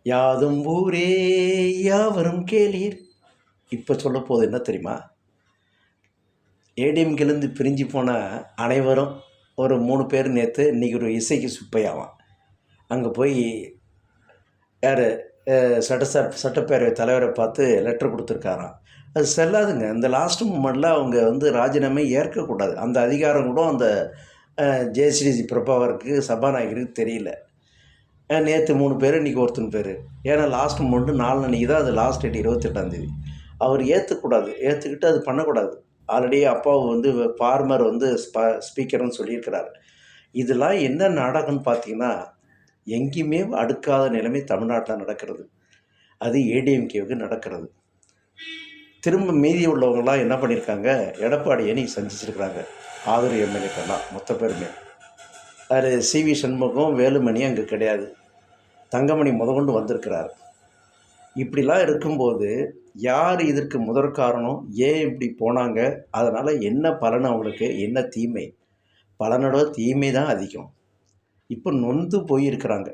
யாதும் ஊரே யாவரும் கேளீர். இப்போ சொல்ல போது என்ன தெரியுமா? ஏடிஎம்கேலேருந்து பிரிஞ்சு போன அனைவரும் ஒரு 3 பேர் நேற்று இன்றைக்கி ஒரு இசைக்கு சுப்பையாவான் அங்கே போய் யார் சட்டப்பேரவை தலைவரை பார்த்து லெட்டர் கொடுத்துருக்காராம். அது செல்லாதுங்க. இந்த லாஸ்ட் மூமெண்ட்டில் அவங்க வந்து ராஜினாமை ஏற்கக்கூடாது. அந்த அதிகாரம் கூட அந்த ஜேசிடி பிரபாகருக்கு சபாநாயகருக்கு தெரியல. நேற்று 3 பேர், இன்றைக்கி ஒருத்தன் பேர். ஏன்னா லாஸ்ட் மூமெண்ட்டு நாளன்னைக்கு தான், அது லாஸ்ட் டேட் 28ஆந்தேதி. அவர் ஏற்றுக்கூடாது, ஏற்றுக்கிட்டு அது பண்ணக்கூடாது. ஆல்ரெடி அப்பாவை வந்து ஃபார்மர் வந்து ஸ்பீக்கர்னு சொல்லியிருக்கிறார். இதெல்லாம் என்ன நாடகம்னு பார்த்தீங்கன்னா, எங்கேயுமே அடுக்காத நிலைமை தமிழ்நாட்டில் நடக்கிறது. அது ஏடிஎம்கேவுக்கு நடக்கிறது. திரும்ப மீதி உள்ளவங்களாம் என்ன பண்ணியிருக்காங்க, எடப்பாடியை இன்றைக்கி சந்திச்சிருக்கிறாங்க. ஆதரவு எம்எல்ஏக்கெல்லாம் மொத்த பேருமே. அதில் சிவி சண்முகம், வேலுமணி அங்கே கிடையாது. தங்கமணி முதற்கொண்டு வந்திருக்கிறார். இப்படிலாம் இருக்கும்போது யார் இதற்கு முதற் காரணம், ஏன் இப்படி போனாங்க, அதனால் என்ன பலன், அவங்களுக்கு என்ன தீமை? பலனோட தீமை தான் அதிகம். இப்போ நொந்து போயிருக்கிறாங்க.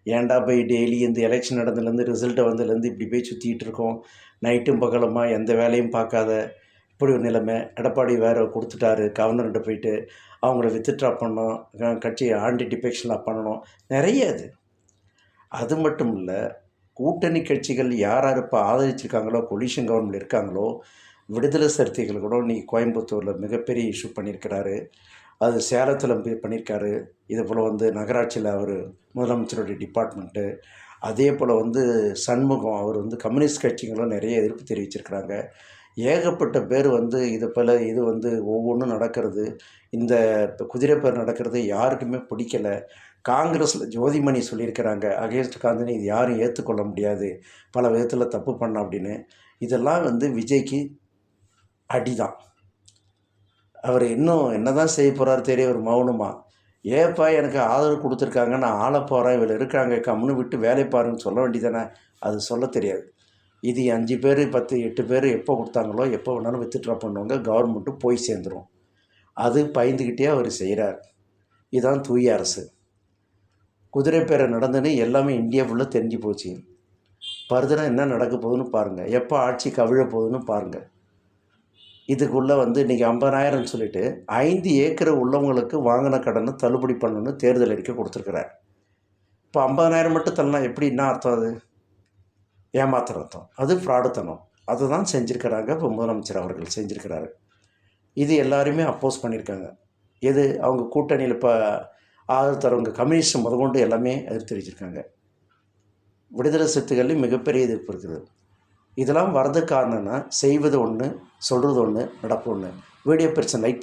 ஏன்டா போய் டெய்லி இந்த எலெக்ஷன் நடந்ததுலேருந்து ரிசல்ட்டை வந்ததுலேருந்து இப்படி போய் சுற்றிக்கிட்டு இருக்கோம், நைட்டும் பகலுமா எந்த வேலையும் பார்க்காத இப்படி ஒரு நிலைமை. எடப்பாடி வேறு கொடுத்துட்டாரு, கவர்னர்கிட்ட போயிட்டு அவங்கள வித்ட்ரா பண்ணோம், கட்சி ஆன்டி டிஃபெக்ஷனாக பண்ணணும், நிறைய அது மட்டும் இல்லை. கூட்டணி கட்சிகள் யார் யார் இப்போ ஆதரிச்சிருக்காங்களோ, கொலிஷன் கவர்மெண்ட் இருக்காங்களோ, விடுதலை சிறுத்தைகள் கூட இன்றைக்கி கோயம்புத்தூரில் மிகப்பெரிய இஷ்யூ பண்ணியிருக்கிறாரு. அது சேலத்தில் பண்ணியிருக்காரு. இதே போல் வந்து நகராட்சியில் அவர் முதலமைச்சருடைய டிபார்ட்மெண்ட்டு, அதே போல் வந்து சண்முகம் அவர் வந்து கம்யூனிஸ்ட் கட்சிகளும் நிறைய எதிர்ப்பு தெரிவிச்சிருக்கிறாங்க. ஏகப்பட்ட பேர் வந்து இது போல் இது வந்து ஒவ்வொன்றும் நடக்கிறது, இந்த குதிரைப்பேர் நடக்கிறது யாருக்குமே பிடிக்கலை. காங்கிரஸில் ஜோதிமணி சொல்லியிருக்கிறாங்க, அகேன்ஸ்ட் காந்தினி இது யாரும் ஏற்றுக்கொள்ள முடியாது, பல விதத்தில் தப்பு பண்ண அப்படின்னு. இதெல்லாம் வந்து விஜய்க்கு அடிதான். அவர் இன்னும் என்ன தான் செய்ய போகிறார் தெரிய, ஒரு மௌனமாக. ஏப்பா எனக்கு ஆதரவு கொடுத்துருக்காங்க, நான் ஆள போகிறேன், இவள் இருக்காங்க, கம்முன்னு விட்டு வேலை பாருன்னு சொல்ல வேண்டியதானே. அது சொல்ல தெரியாது. இது 5 பேர் 10 8 பேர் எப்போ கொடுத்தாங்களோ, எப்போ வேணாலும் வித்ட்ரா பண்ணுவாங்க, கவர்மெண்ட்டு போய் சேர்ந்துடும். அது பயந்துக்கிட்டே அவர் செய்கிறார். இதுதான் தூய அரசு. குதிரைப்பேரை நடந்துன்னு எல்லாமே இந்தியா ஃபுல்லாக தெரிஞ்சு போச்சு. ஃபர்தராக என்ன நடக்க போகுதுன்னு பாருங்கள், எப்போ ஆட்சி கவிழ போகுதுன்னு பாருங்கள். இதுக்குள்ளே வந்து இன்றைக்கி 50,000ன்னு சொல்லிவிட்டு 5 ஏக்கர் உள்ளவங்களுக்கு வாங்கின கடனை தள்ளுபடி பண்ணணுன்னு தேர்தல் அறிக்கை கொடுத்துருக்குறார். இப்போ 50,000 மட்டும் தரலாம், எப்படி, என்ன அர்த்தம்? அது ஏமாத்துற அர்த்தம், அது ஃப்ராடுத்தனம். அதை தான் செஞ்சுருக்கிறாங்க. இப்போ முதலமைச்சர் அவர்கள் செஞ்சுருக்கிறாரு. இது எல்லாருமே அப்போஸ் பண்ணியிருக்காங்க. எது அவங்க கூட்டணியில் இப்போ ஆதரவு தரவங்க கம்யூனிஸ்ட் முதற்கொண்டு எல்லாமே எதிர்த்து தெரிவிச்சிருக்காங்க. விடுதலை சிறுத்தைகள்லையும் மிகப்பெரிய எதிர்ப்பு இருக்குது. இதெல்லாம் வரதுக்கு காரணம்னா, செய்வது ஒன்று, சொல்கிறது ஒன்று, நடப்பு ஒன்று. வீடியோ பிரச்சனை லைக்